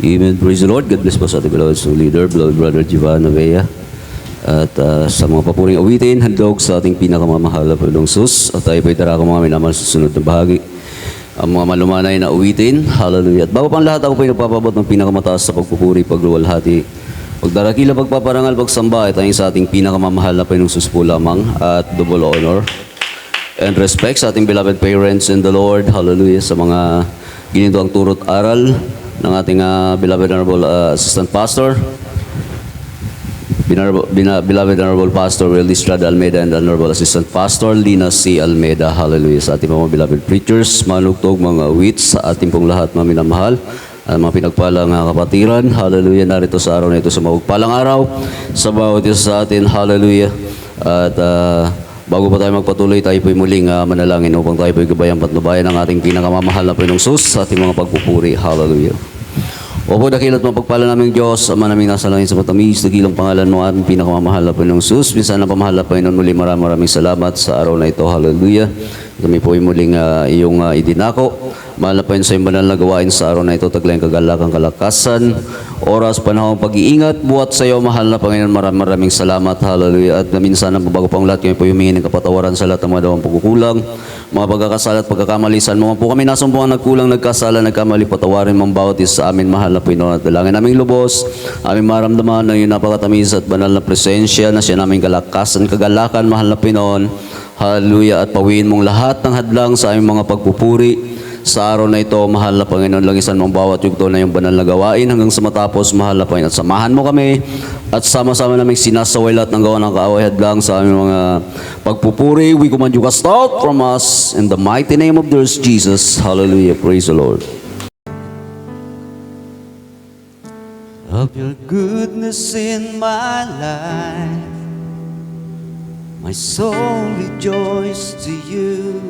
Amen. Praise the Lord. God bless po sa ating beloved leader, beloved brother Giovanna Vea. At sa mga papuring awitin, handog sa ating pinakamamahal na Panginoong Sus. At tayo po'y darako mga minamal sa sunod na bahagi. Ang mga malumanay na awitin. Hallelujah. At bago pang lahat, ako po'y nagpapabot ng pinakamataas sa pagpupuri, pagluwalhati, pagdarakila, pagpaparangal, pagsamba. Ito ay sa ating pinakamamahal na Panginoong Sus po lamang. At double honor and respect sa ating beloved parents in the Lord. Hallelujah. Sa mga ginitoang turot aral ng ating beloved Honorable Assistant Pastor, beloved Honorable Pastor Will Estrada Almeida, and Honorable Assistant Pastor Lina C. Almeida. Hallelujah. Sa ating mga beloved preachers, manugtog, mga wits, sa ating pong lahat mga minamahal, mga pinagpalang kapatiran. Hallelujah. Narito sa araw na ito sa mapagpalang araw sa bawat isa sa atin. Hallelujah. At bago pa tayo magpatuloy, tayo po'y muling manalangin upang tayo po'y gabayang patnubayan ng ating pinakamamahal na Panginoong Sus sa ating mga pagpupuri. Hallelujah. Opo, dakilat mapagpala naming Diyos, Ama naming nasa langit sa matamis, dakilang pangalan mo ating pinakamamahal na Panginoong Sus. Minsan na pamahal na Panginoon, muli maraming salamat sa araw na ito. Hallelujah. Kami po'y muling iyong idinako. Mahal na Panginoon sa iyong banal na gawain sa araw na ito, taglayang kagalakan, kalakasan, oras, panahon, pag-iingat, buhat sa iyo, mahal na Panginoon, maraming salamat. Hallelujah. At minsan na bago pang lahat, kami po humingi ng kapatawaran sa lahat ng mga dawang pagkukulang, mga pagkakasala at pagkakamalisan. Mga po kami nasumpungan, nagkulang, nagkasala, nagkamali, patawarin mong bawat isa sa amin, mahal na Panginoon. At dalangin naming lubos, aming maramdaman ng iyong napakatamis at banal na presensya na siya naming kalakasan, kagalakan, mahal na Panginoon. Hallelujah. At pawiin mong lahat ng hadlang sa aming mga pagpupuri. Sa araw na ito, mahal na Panginoon, langisan mong bawat yugto na yung banal na gawain hanggang sa matapos, mahal na Panginoon. At samahan mo kami at sama-sama naming sinasaway lahat ng gawa ng kaaway hadlang sa aming mga pagpupuri. We command you cast out from us in the mighty name of Jesus. Hallelujah. Praise the Lord. Of your goodness in my life, my soul rejoices to you,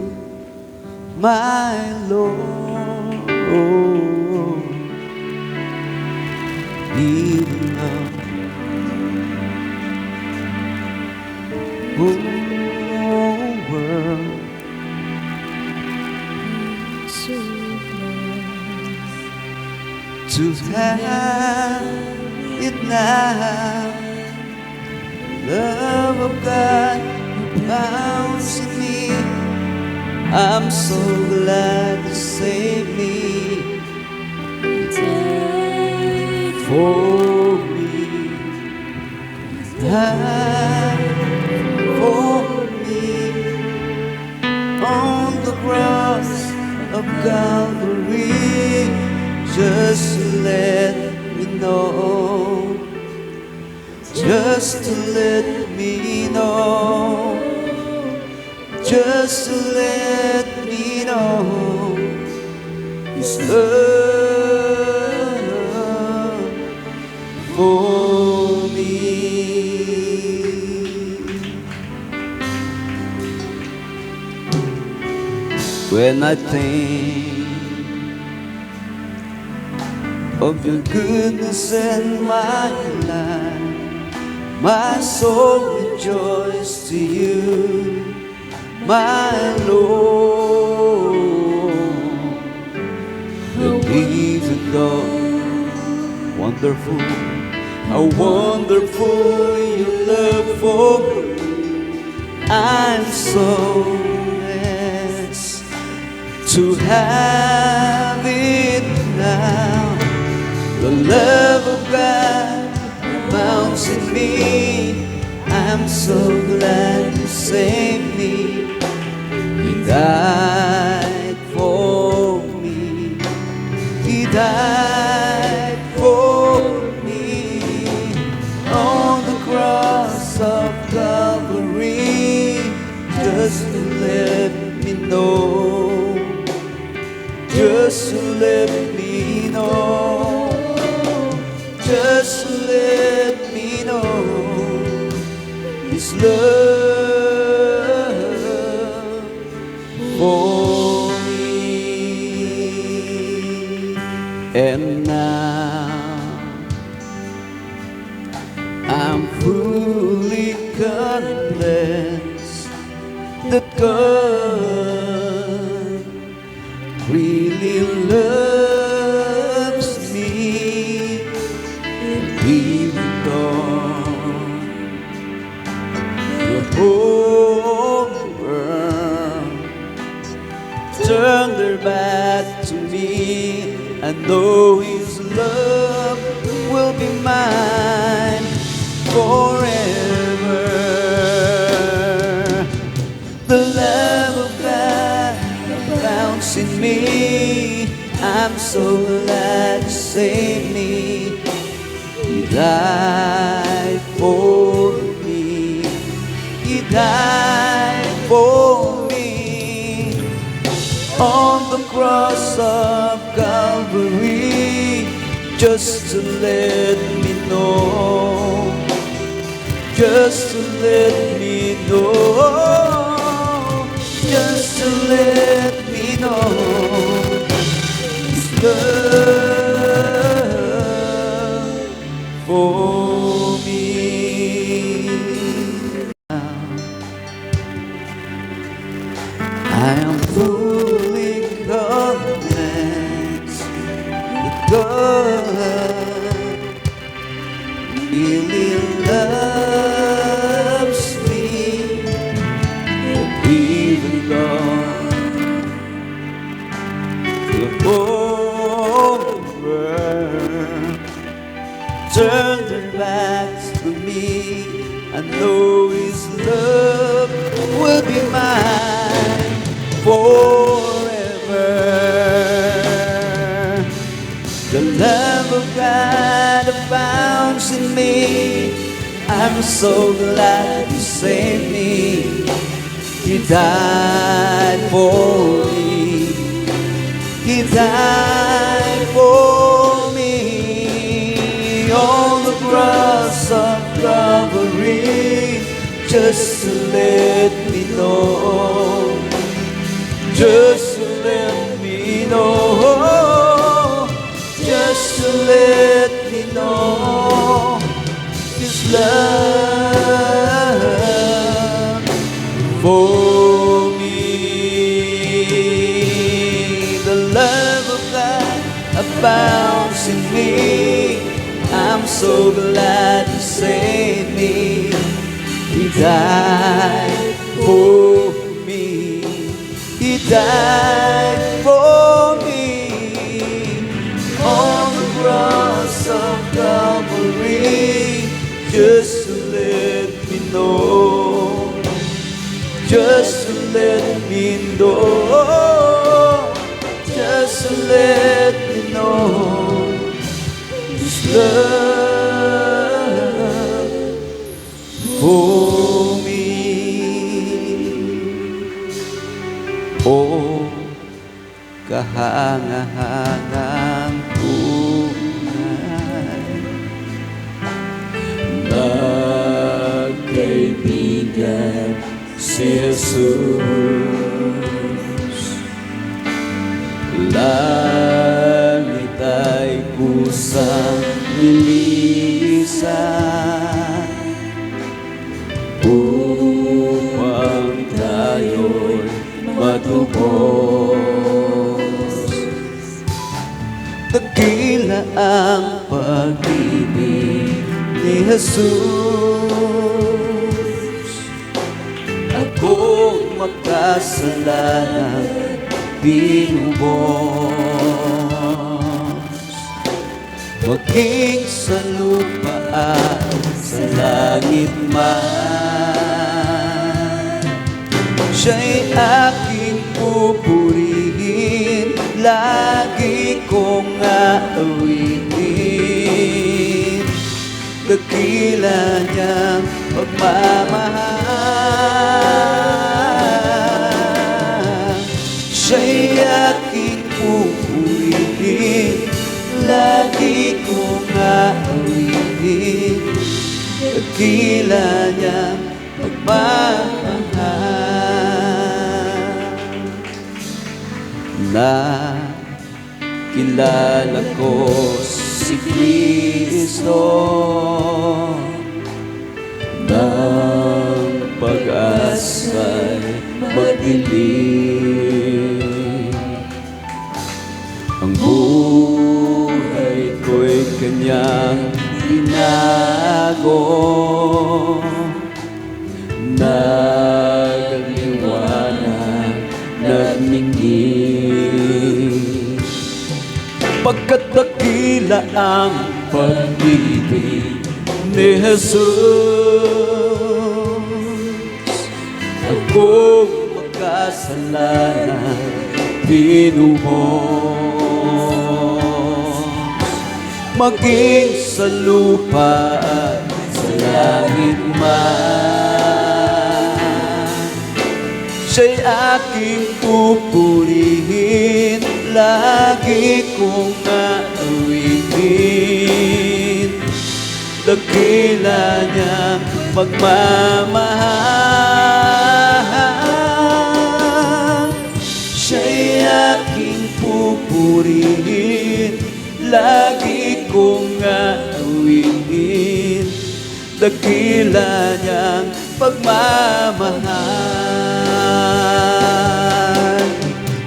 my Lord. Even now, oh world, to have it now, love of God abounds in me. I'm so glad to save me, died for me, died for me on the cross of Calvary, just to let me know, just to let me know, just to let me know His love for me. When I think of your goodness in my life, my soul rejoices to you, my Lord. Even though wonderful, how wonderful your love for me, I'm so blessed to have it now. The love of God abounds in me. I'm so glad you saved me. He died for me. He died for me on the cross of Calvary, just to let me know, just to let me know, just to let me know His love for me. And now I'm fully convinced that God really loves me. love will be mine forever. The love of God abounds in me. I'm so glad you saved me. He died for me. He died for me on the cross of Calvary, just to let me know, just to let me know, just to let me know His love for me. I am fully convinced that God really loves me, and even God, the whole world turned their backs to me. I know His love will be mine forever. The love of God abounds in me. I'm so glad you saved me. He died for me. He died for me on the cross of Calvary, just to let me know, just to let me know, just to let me know His love for me. The love of God abounds in me. I'm so glad you saved me. He died for me. He died for me on the cross of Calvary, just to let me know, just to let me know, just to let me know His love for me. Oh, kahangahangang tunay na kaibigan si Jesus. Langit ay kusang nilisan upang tayo'y matubos. Dakila ang pag-ibig ni Jesus. Akong makasalanan binubos, maging sa lupa at sa langit man. Siya'y aking pupurihin, lagi kong aawitin. Dakila niyang pagmamahal. Siya'y aking pupurihin, lagi kong aawitin. Dakila niyang pagmamahal. Nakilala ko si Kristo ng pag-asa'y magdilim. Ang buhay ko'y Kanyang binago, nagliwanag, nagmingin. Pag Pagkat dakila ang pag-ibig ni Jesus, akong makasalanan tinubos. Maging sa lupa at sa langit man, siya'y aking pupurihin, lagi kong aawitin. Dakila niyang pagmamahal, siya'y aking pupurihin, lagi kong aawitin. Dakila niyang pagmamahal,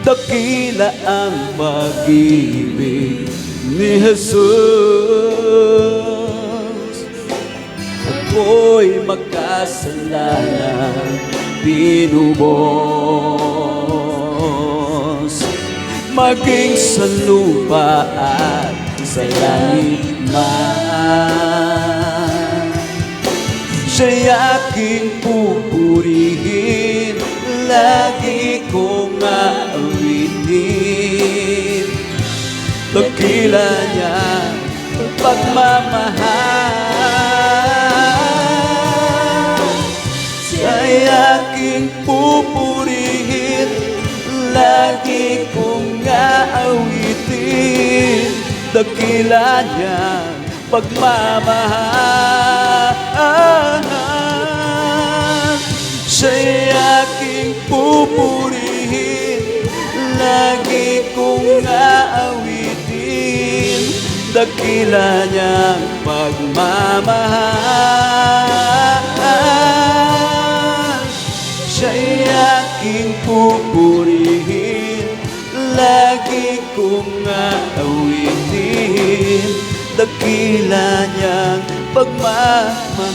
dakila ang pag-ibig ni Jesus. Ako'y makasalanan tinubos. Maging sa lupa at sa langit man, siya'y aking pupurihin, lagi kong aawitin. Dakila niya pagmamahal, siya'y aking pupurihin, lagi kong aawitin. Dakila niya pagmamahal, siya'y aking pupurihin, lagi kong aawitin. Dakila niyang pagmamahal, siya'y aking pupurihin, lagi kong aawitin. Dakila niyang pagmamahal.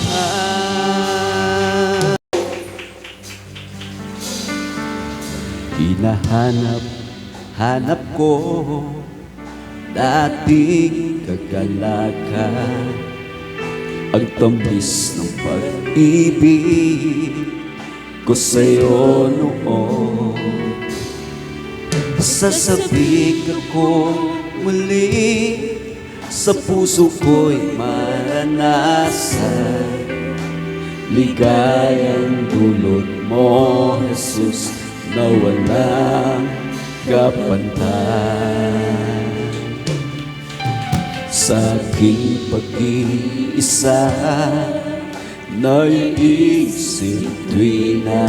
Hinahanap ko dating kagalakan, ang tamis ng pag-ibig ko sa'yo noon. Sasabik ako muli, sa puso ko'y maranasan ligayang dulot mo, Jesus, na walang kapantay. Sa aking pag-iisa, naiisip tuwina,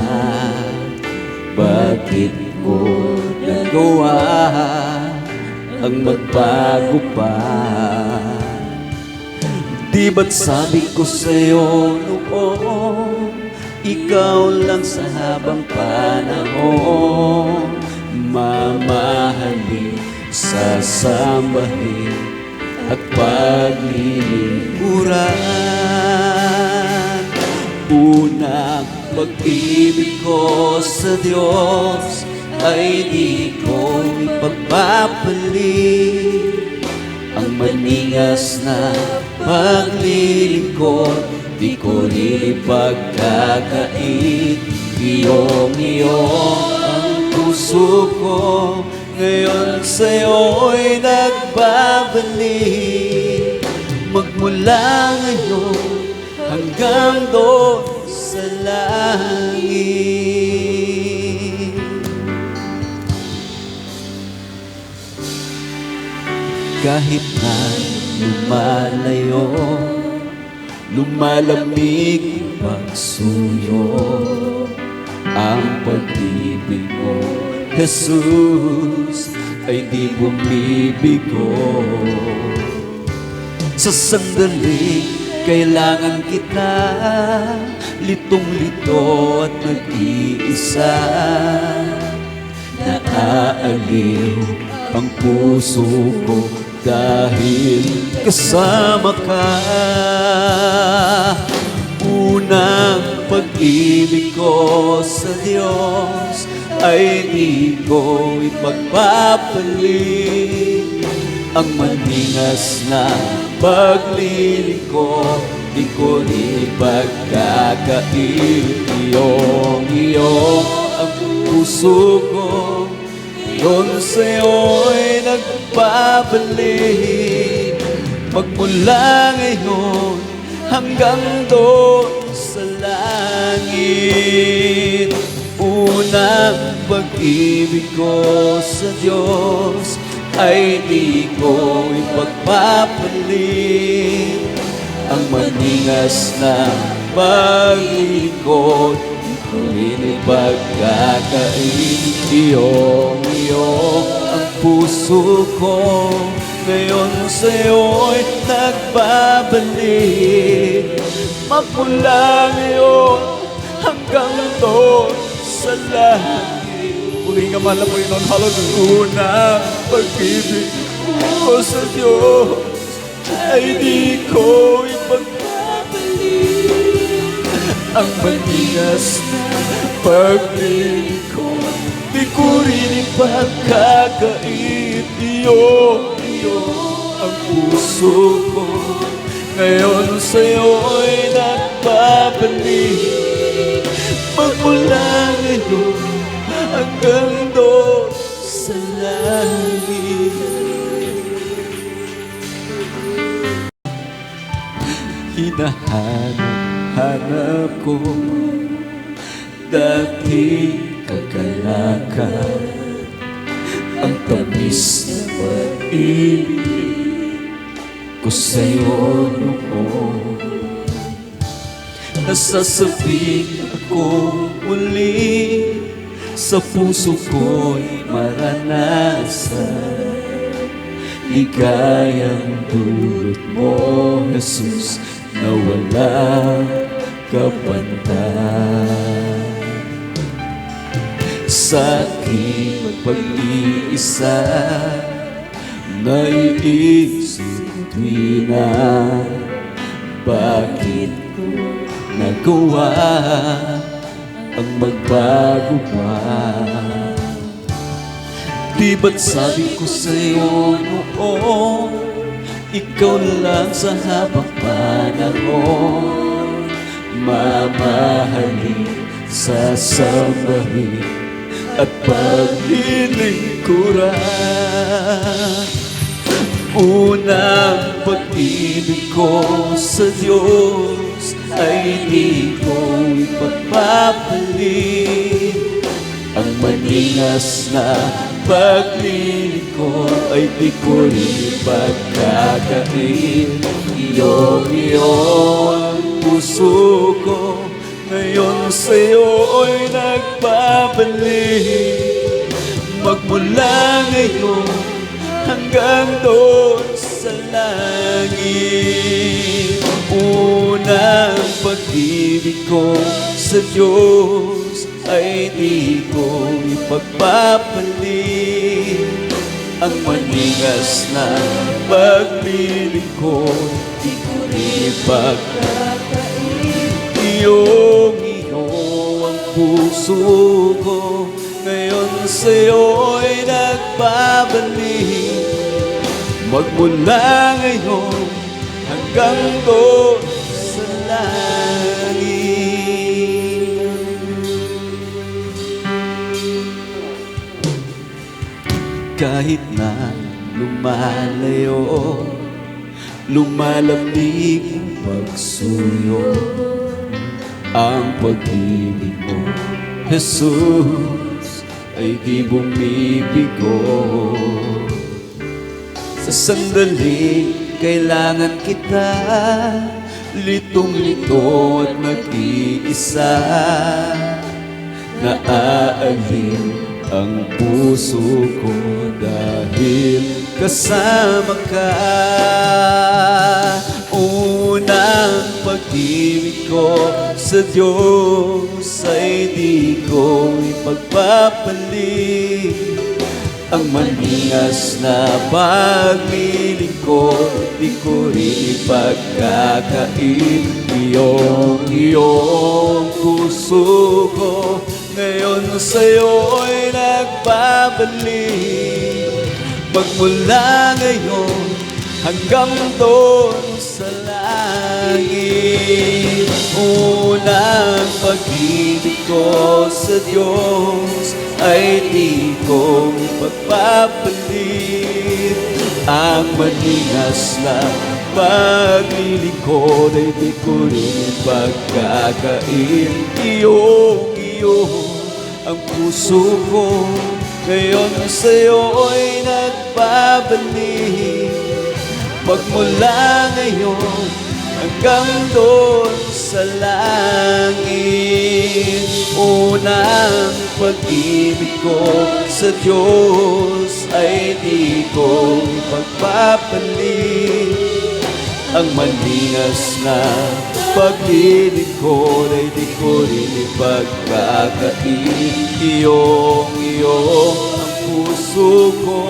bakit ko nagawa ang magbago pa? Di ba't sabi ko sa'yo noon, ikaw lang sa habang panahon, mamahalin, sasambahin at paglilingkuran. Unang pag-ibig ko sa Diyos ay di ko ipagpapalit. Ang maningas na paglilingkod, di ko ipagkakait. Iyong-iyo ang puso ko, ngayon sa'yo'y nagbabalik. Magmula ngayon hanggang doon sa langit. Kahit na lumalayo, lumalamig pagsuyo, ang pag-ibig mo, Jesus, ay di bumibigo. Sa sandali, kailangan kita, litong-lito at nag-iisa. Naaaliw ang puso ko dahil kasama ka. Unang pag-ibig ko sa Diyos ay di ko ipagpapalit. ang maningas na paglilingkod, di ko rin pagkakain. Iyong ang puso ko, ngayon sa'yo'y nagbabalik. Magmula ngayon hanggang doon sa langit. Unang pag-ibig ko sa Diyos ay di ko ipagpapalit. Ang maningas na paglilingkod, di ko rin ipagkakain. Iyong ang puso ko, ngayon sa'yo'y nagbabalik. Magmula ngayon hanggang doon sa langit. Muli nga mahal na Panginoon, hallelujah. Unang pag-ibig ko sa Diyos ay di ko ipagpapalik. Ang maningas na paglilingkod, di ko rin ipagkakain. Iyo ang puso ko, ngayon sa'yo'y nagbabalik. Magmula ngayon hanggang doon sa langit. Hinahanap ko dati kagalakan, ang tamis na pag-ibig ko sa'yo noon. Nasasabik ako muli, sa puso ko'y maranasan. Ligayang dulot mo, Jesus, na walang kapantay. Sa aking pag-iisa, naiisip tuwina, bakit ko nagawa ang magbago pa? Di ba't sabi ko sa'yo noon, ikaw lang sa habang panahon, mamahalin, sasambahin at paglilingkuran. Unang pag-ibig ko sa Diyos ay di ko ipagpapalit. Ang maningas na paglilingkod ay di ko rin ipagkakain. Iyong puso ko, ngayon sa'yo'y nagbabalik. Magmula ngayon hanggang doon sa langit. Unang pag-ibig ko sa Diyos ay di ko ipagpapalit. Ang maningas na paglilingkod, di ko rin ipagkakain. Iyong ang puso ko, ngayon sa'yo'y nagbabalik. Magmula ngayon hanggang doon sa langit. Kahit na lumalayo, lumalamig ang pagsuyo, ang pag-ibig mo, Jesus, ay di bumibigo. Sa sandali kailangan kita, litong-lito at mag-iisa, naaalin ang puso ko dahil kasama ka. Unang pag-ibig ko sa Diyos ay di ko ipagpapalit. Ang maningas na paglilingkod, di ko rin ipagkakain. Iyong puso ko, ngayon sa'yo'y nagbabalik. Magmula ngayon hanggang doon sa langit. Unang pag-ibig ko sa Diyos ay di ko pagpapalit. Ang maningas na paglilingkod ay di ko rin pagkakain. Iyo ang puso ko ngayon sa'yo'y nagbabalik. Magmula ngayon hanggang doon sa langit. Unang pag-ibig ko sa Diyos ay di ko pagpapalit. Ang maningas na paglilingkod ay di ko rin ipagkakain. Iyong ang puso ko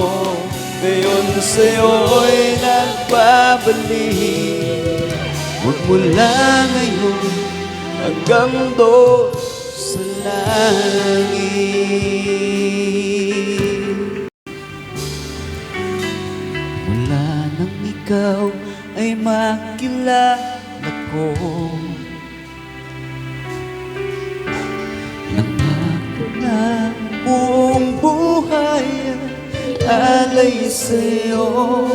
ngayon sa'yo'y nagbabalik. Magmula ngayon hanggang doon sa langit. Mula nang ikaw ay makilala ko, nangako na buong buhay alay sa'yo,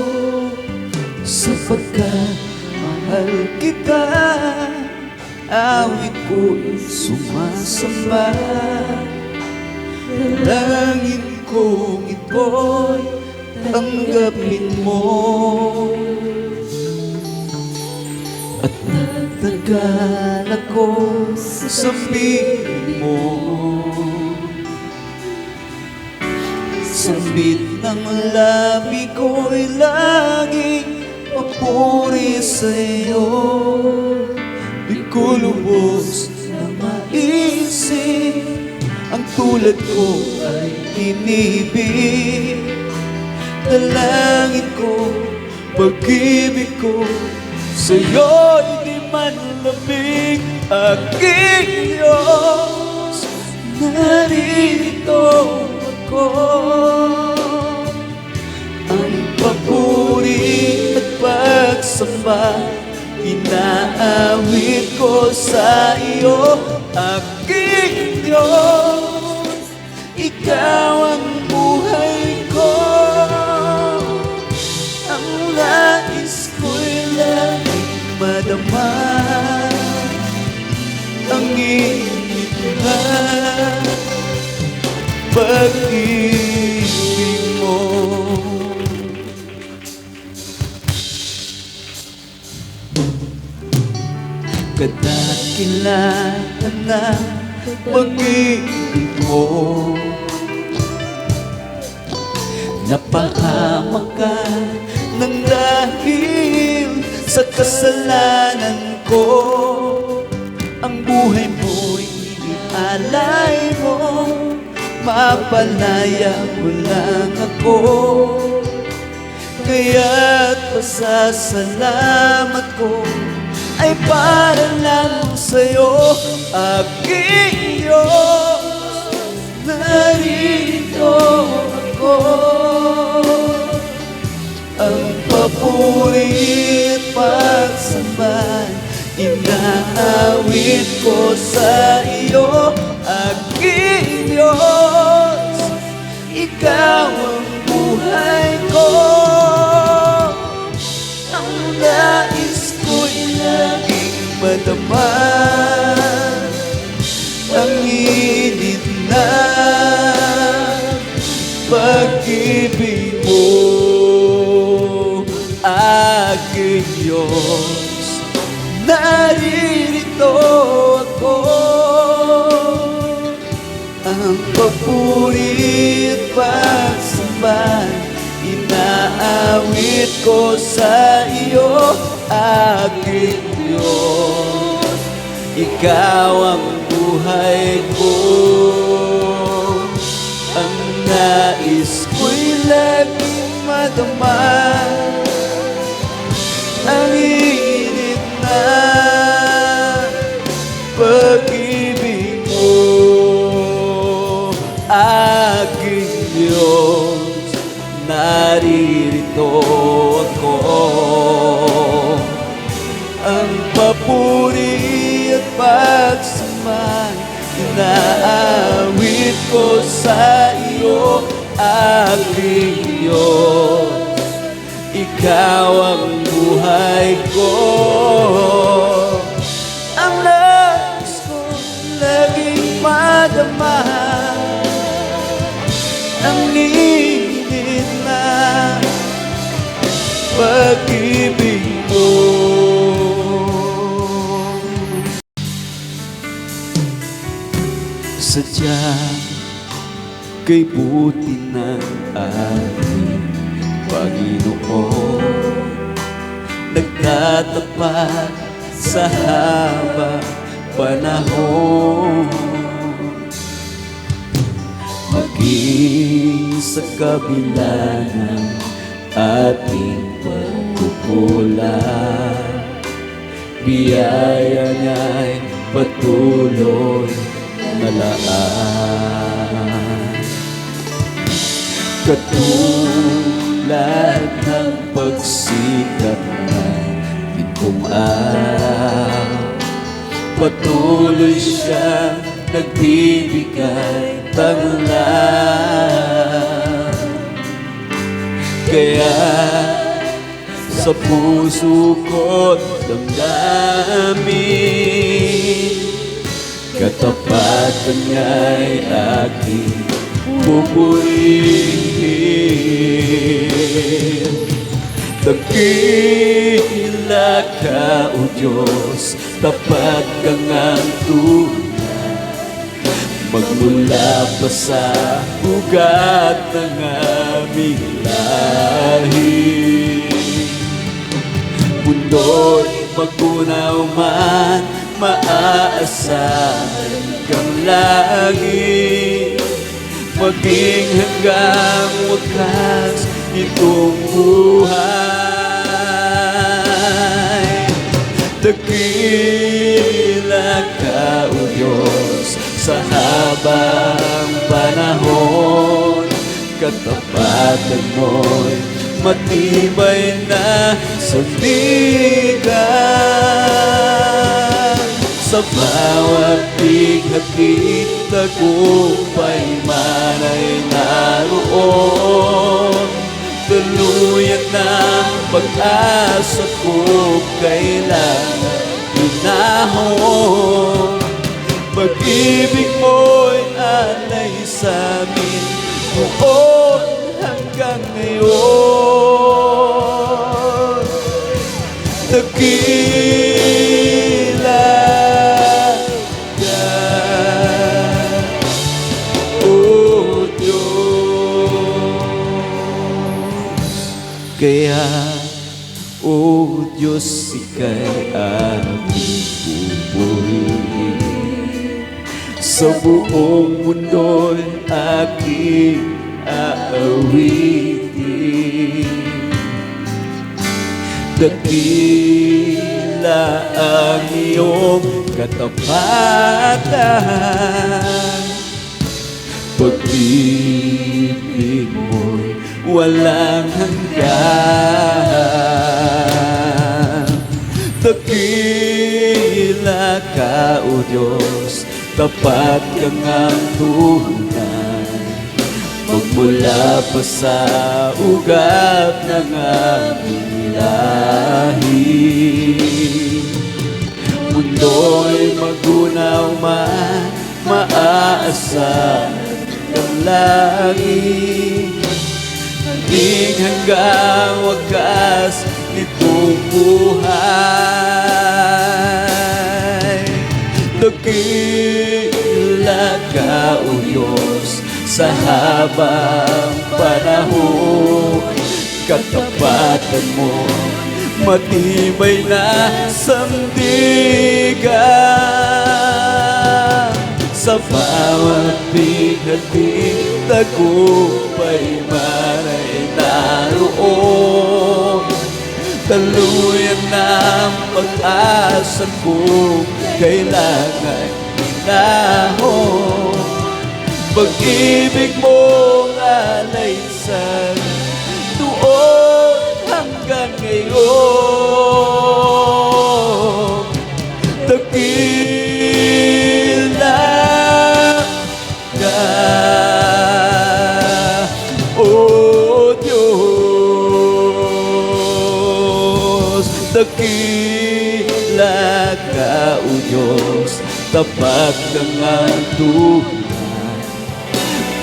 sapagkat mahal kita. Awit ko'y sumasamba, dalangin kong ito'y tanggapin mo. At nagtagal ako sa piling mo, sambit ng labi ko'y laging papuri sa'yo. Di ko lubos na maisip ang tulad ko ay inibig. Dalangin ko, pag-ibig ko sa'yo'y di man labig. Aking Diyos, narito ako. Ang papuri at pagsamba inaawit ko sa iyo. Aking Diyos, ikaw ang buhay ko. Ang nais ko'y laging madama ang init na pag-ibig mo. Kadakilaan na pag-ibig mo, napahamak ka ng dahil sa kasalanan ko. Ang buhay mo'y inialay mo, mapalaya mo lang ako. Kaya't pasasalamat ko ay para lang sa'yo. Aking Diyos, narito ako. Ang papuri at pagsamba inaawit ko sa iyo. Aking Diyos, ikaw ang buhay ko. Ang nais ko'y laging madama ang init na pag-ibig mo. Aking Diyos, naririto ako. Ang papuri at pagsamba inaawit ko sa iyo. Aking Diyos, ikaw ang buhay ko. Ang nais ko'y laging madama ang init na pag-ibig mo. Aking Diyos, narito papuri at pagsamay, inaawit ko sa iyo, aking Diyos. Ikaw ang buhay ko, ang nais ko laging madama, ang ningit na pag-ibig mo. Sadya kay buti ng ating Panginoon, nagtatapat sa habang panahon. Maging sa kabila ng ating pagkukulang, biyaya niya'y patuloy na laan. Katulad ng pagsikat ng pitong araw, patuloy siyang nagbibigay tanglan. Kaya sa puso ko't damdamin, katapatan niya'y aking pupurihin. Dakila ka, O Diyos, tapat kang ang tunay, magmula pa sa ugat ng aming lahi. Mundo'y magbunaw man, maaasahan kang lagi, maging hanggang wakas itong buhay. Dakila ka, O Diyos, sa habang panahon, katapatan mo'y matibay na sandigan. Sa bawat bighati, tagumpay man ay naroon. Tuluyan ng pag-asa ko, kailangan pinahon. Pag-ibig mo'y alay sa'min noon hanggang ngayon. Dakila ka, O Diyos. Kaya, O Diyos, ika'y aking pupurihin. Sa buong mundo'y aking aawitin. Dakila ang iyong katapatan, pag-ibig mo'y walang hanggan. Dakila ka, O Diyos, tapat kang ang tunay, magmula pa sa ugat ng aming lahi. Mundo'y magunaw man, maaasahan kang lagi, hanggang hanggang wakas nitong buhay. Dakila ka, O Diyos, sa habang panahon, katapatan mo matibay na sandigan. Sa bawat bighati, tagumpay man ay naroon. Taluyan ng pag-asa ko, kailangan pinahon. Pag-ibig mong alay sa'min noon hanggang ngayon. Dakila ka, O Diyos, tapat kang atunan,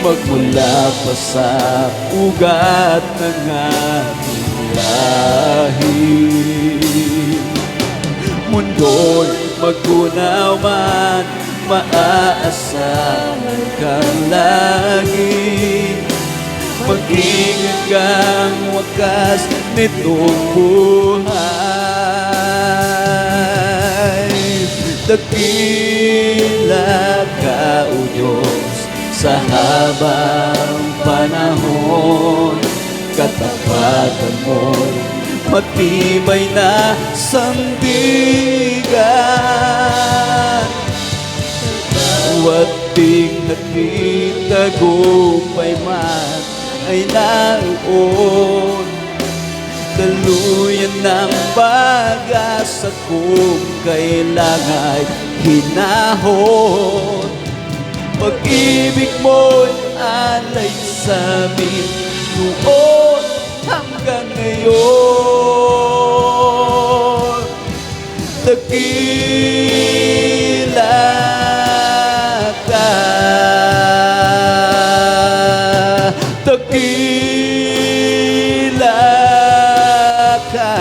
magmula pa sa ugat ng ating lahi. Mundo'y maggunaw man, maaasahan kang lagi, maging hanggang wakas nitong buhay. Dakila ka, O Diyos, sa habang panahon, katapatan mo'y matibay na sandigan. Bawat tingnan tagumpay man ay naroon, daluyan ng pag-asa kung kailangan hinahon. Pag-ibig mo'y alay sa amin noon hanggang ngayon. Dakila ka, dakila ka,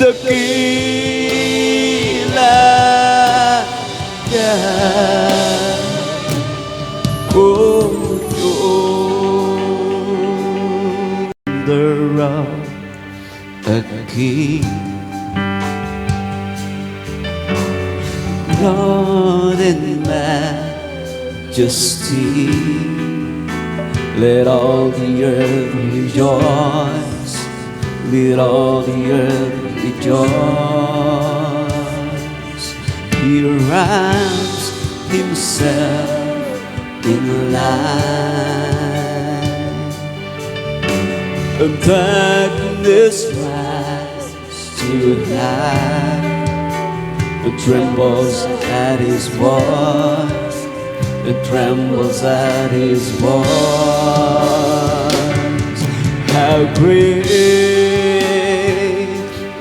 dakila ka, O Diyos. The rock, a king, Lord in majesty. Let all the earth rejoice, let all the earth rejoice. He wraps himself in light, and darkness rise to light. It trembles at his voice, it trembles at his voice. How great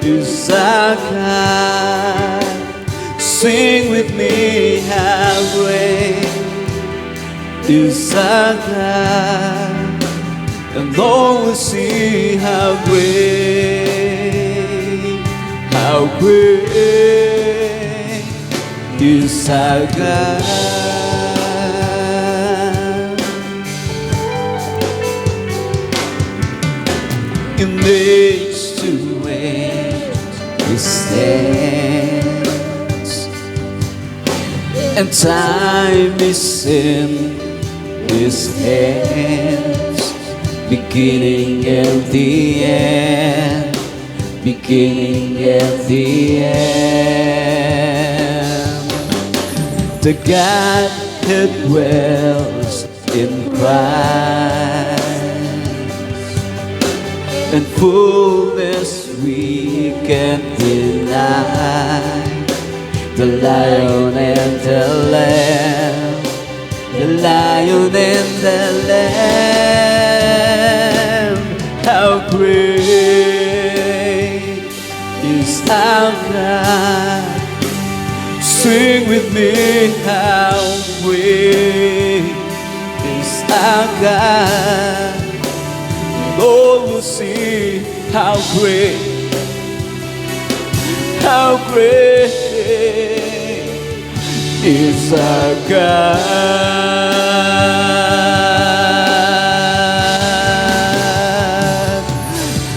is our God? Sing with me, how great is our God, and all will see how great is our God. In age to age He stands, and time is in His hands, beginning and the end, beginning and the end. The Godhead dwells in Christ, and fullness we can't deny. The Lion and the Lamb, the Lion and the Lamb. How great is our God? Sing with me, how great is our God. Lord will see how great is our God.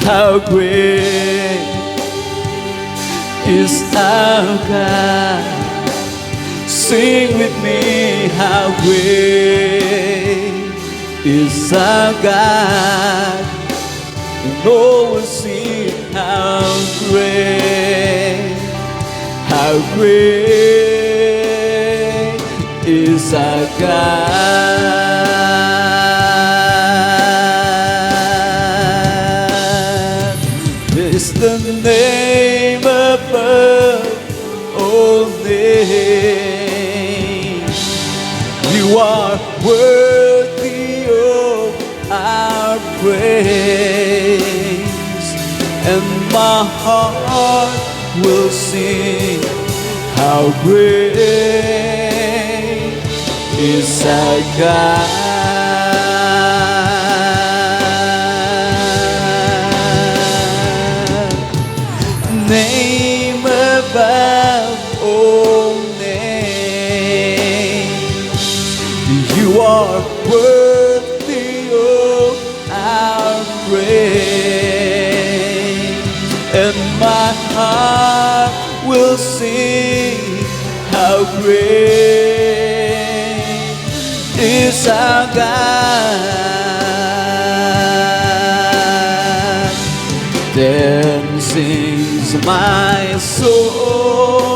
How great is our God. Sing with me, how great is our God. And all will see how great is our God. It's the name above all names. You are worthy of our praise. and my heart will sing. How great is our God. Name above all names, you are worthy of our praise, and my heart will sing. How great is our God. Then sings my soul,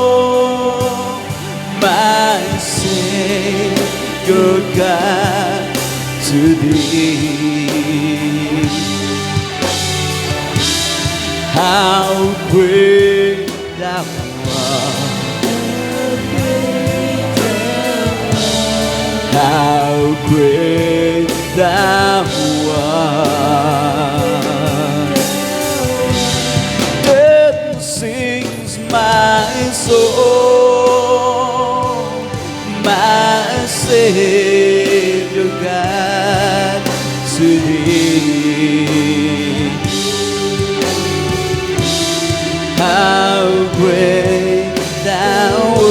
my Savior God, to Thee. How great Thou art! How great Thou art! Then sings my soul, my Savior God, to Thee. How great Thou art!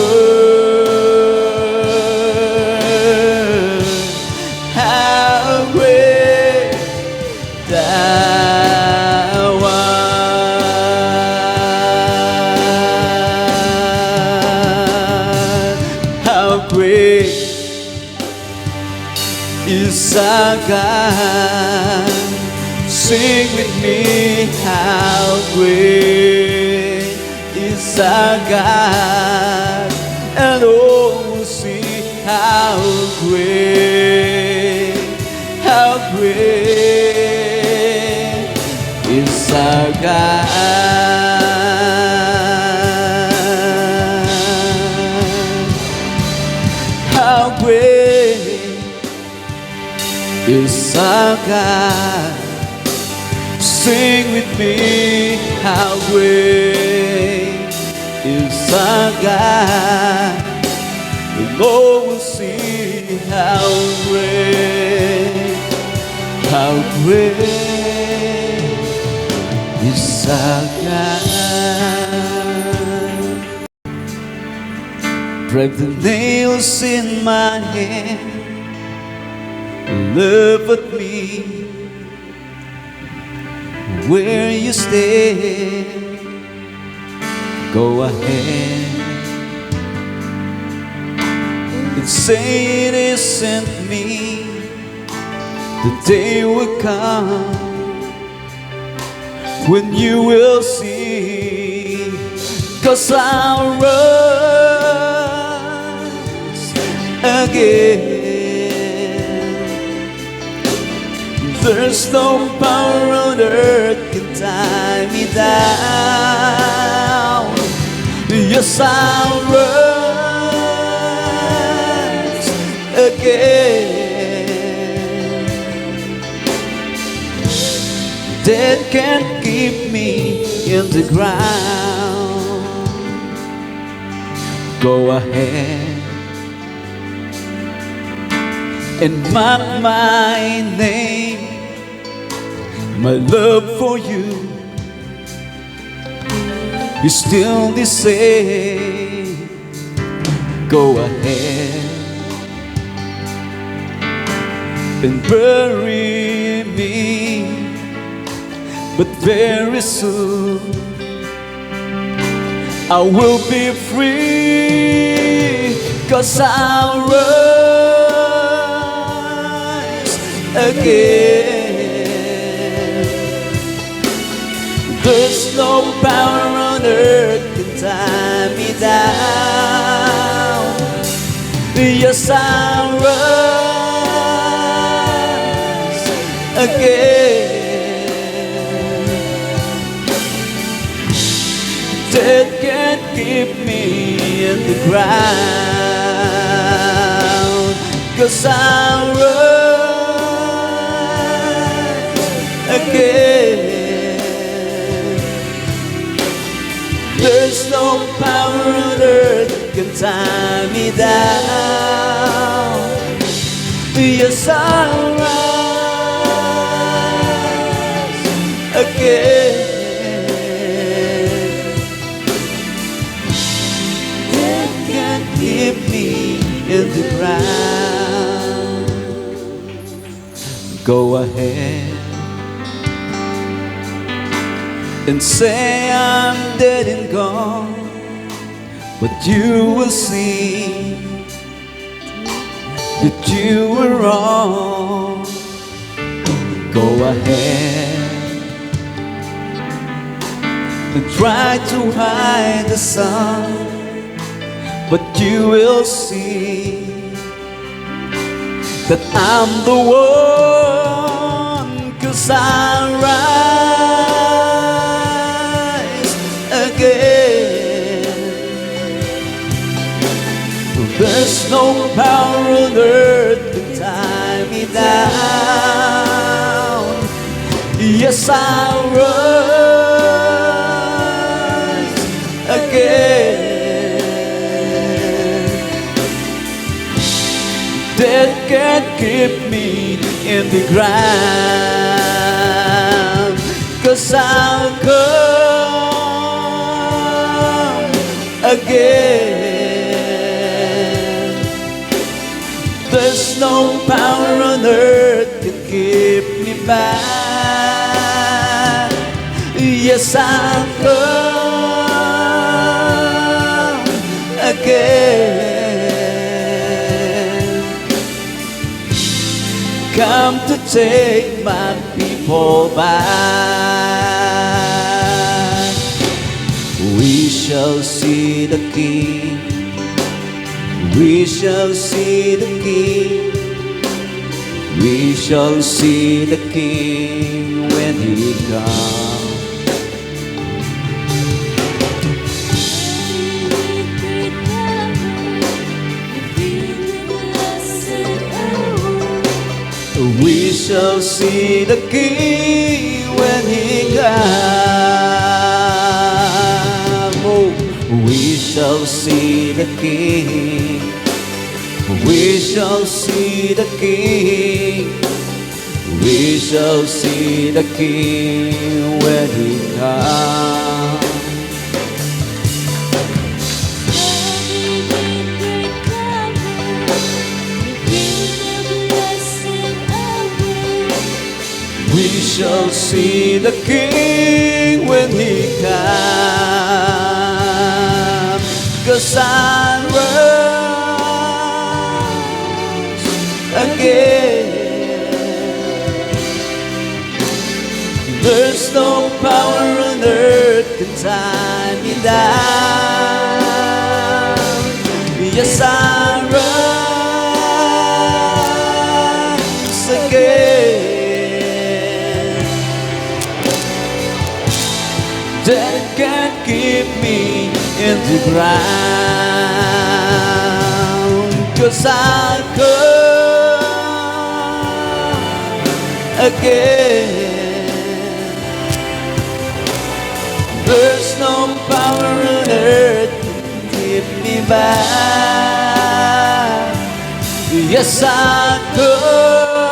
How great Thou art! How great is our God! Sing with me, how great is our God, and oh, we'll see how great is our God. How great is our God. Sing with me, how great is our God. And oh, we'll see how great is our God. Break the nails in my hand, look at me where you stand. Go ahead and say it isn't me. The day will come when you will see, 'cause I'll rise again. There's no power on earth can tie me down. Yes, I'll rise again. Death can't keep me in the ground. Go ahead and mark my name, my love for you is still the same. Go ahead and bury me, but very soon I will be free, 'cause I'll rise again. There's no power on earth can tie me down. Yes, I'll rise again. Death can't keep me in the ground, 'cause I'll rise again. There's no power on earth can tie me down. Yes, I'll rise again. Death can't keep me in the ground. Go ahead and say I'm dead and gone, but you will see that you were wrong. Go ahead and try to hide the sun, but you will see that I'm the one, 'cause I rise again. There's no power on earth to tie me down. Yes, I'll rise again. Death can't keep me in the ground, 'cause I'll come again. There's no power on earth to keep me back. Yes, I'll come again. Come to take my people back. We shall see the King. We shall see the King. We shall see the King when He comes. We shall see the King when He comes. Oh, we shall see the King. We shall see the King. We shall see the King when He comes. We shall see the King when He comes. 'Cause I'll rise again. There's no power on earth to tie me down. Yes, I'll rise again. Death can't keep me in the ground, 'cause I'll come again. There's no power on earth to keep me back. Yes, I'll come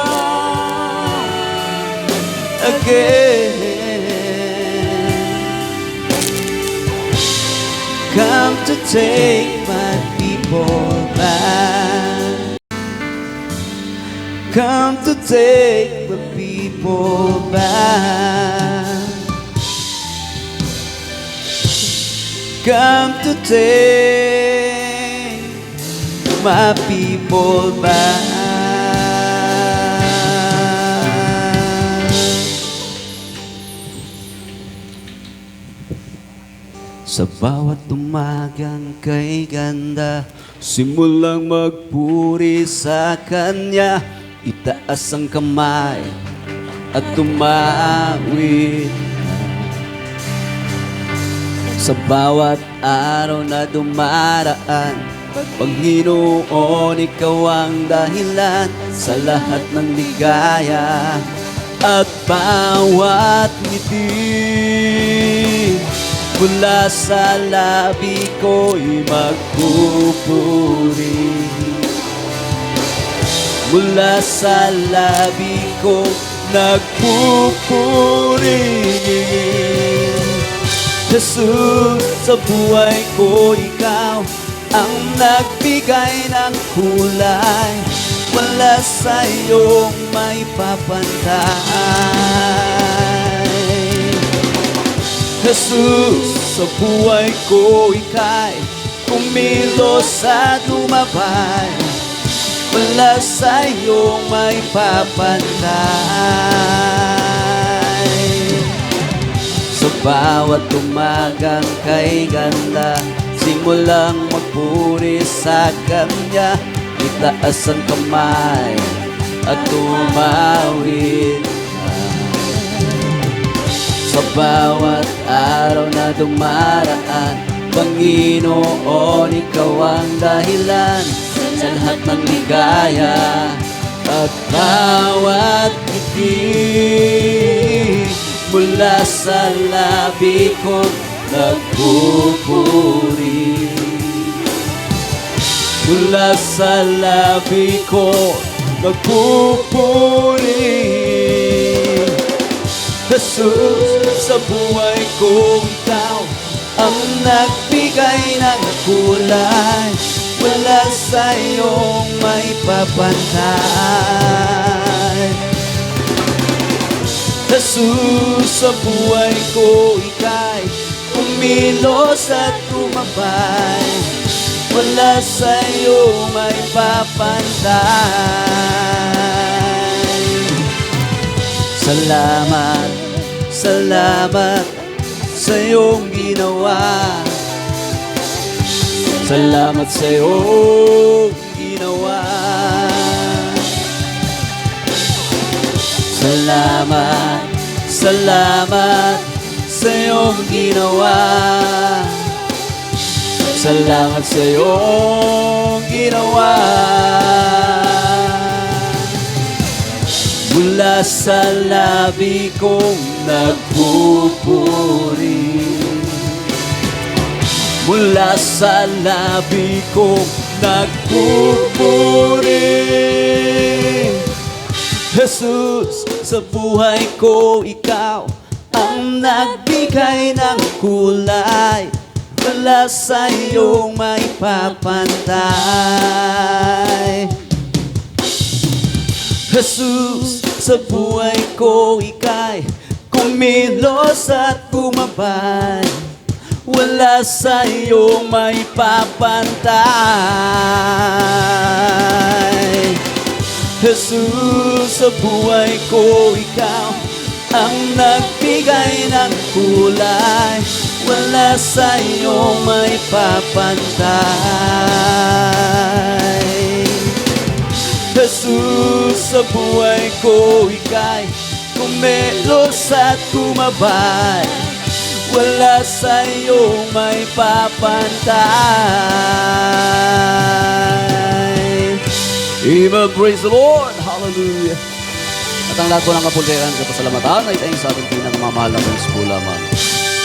again. Come to take my people back. Come to take the people back. Come to take my people back. Sa bawat umagang kay ganda, simulang magpuri sa Kanya. Itaas ang kamay at tumawid. Sa bawat araw na dumaraan, Panginoon, Ikaw ang dahilan sa lahat ng ligaya at bawat ngiti. Mula sa labi ko'y magpupuri. Mula sa labi ko nagpupuri. Jesus, sa buhay ko ikaw ang nagbigay ng kulay. Wala sa iyong may papantay. Jesus, sa buhay ko ika'y kumilos at lumabay. Wala sa iyong may papantay. Sa bawat umagang kay ganda, simulang magpuri sa Kanya. Itaas ang kamay at tumawid ka. Sa bawat araw na dumaraan, Panginoon, Ikaw ang dahilan sa lahat ng ligaya at bawat ngiti. Mula sa labi ko nagpupuri. Mula sa labi ko nagpupuri. Jesus, sa buhay ko ikaw ang nagbigay ng kulay. Wala sa iyong may papantay. Jesus, sa buhay ko ika'y kumilos at tumabay. Wala sa iyo may papantay. Salamat, salamat sa iyong ginawa. Salamat sa iyong ginawa. Salamat, salamat sa iyong ginawa. Salamat sa iyong ginawa. Mula sa labi kong nagpupuri. Mula sa labi kong nagpupuri. Jesus, sa buhay ko ikaw ang nagbigay ng kulay. Wala sa iyong may papantay. Jesus, sa buhay ko ika'y kumilos at tumabay. Wala sa iyong may papantay. Jesus, sa buhay ko ikaw ang nagbigay ng kulay. Wala sa iyong may papantay. Jesus, sa buhay ko ika'y kumilos at tumabay. Wala sa iyong may papantay. Amen. Praise the Lord. Hallelujah. At ang lahat po ng kapulderan sa pasalamatan ay tayong sa ating pinakamamahal na Panginoon lamang.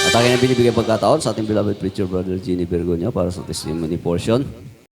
At aking binibigyan pagkataon sa ating beloved preacher brother Ginny Bergonia para sa testimony portion.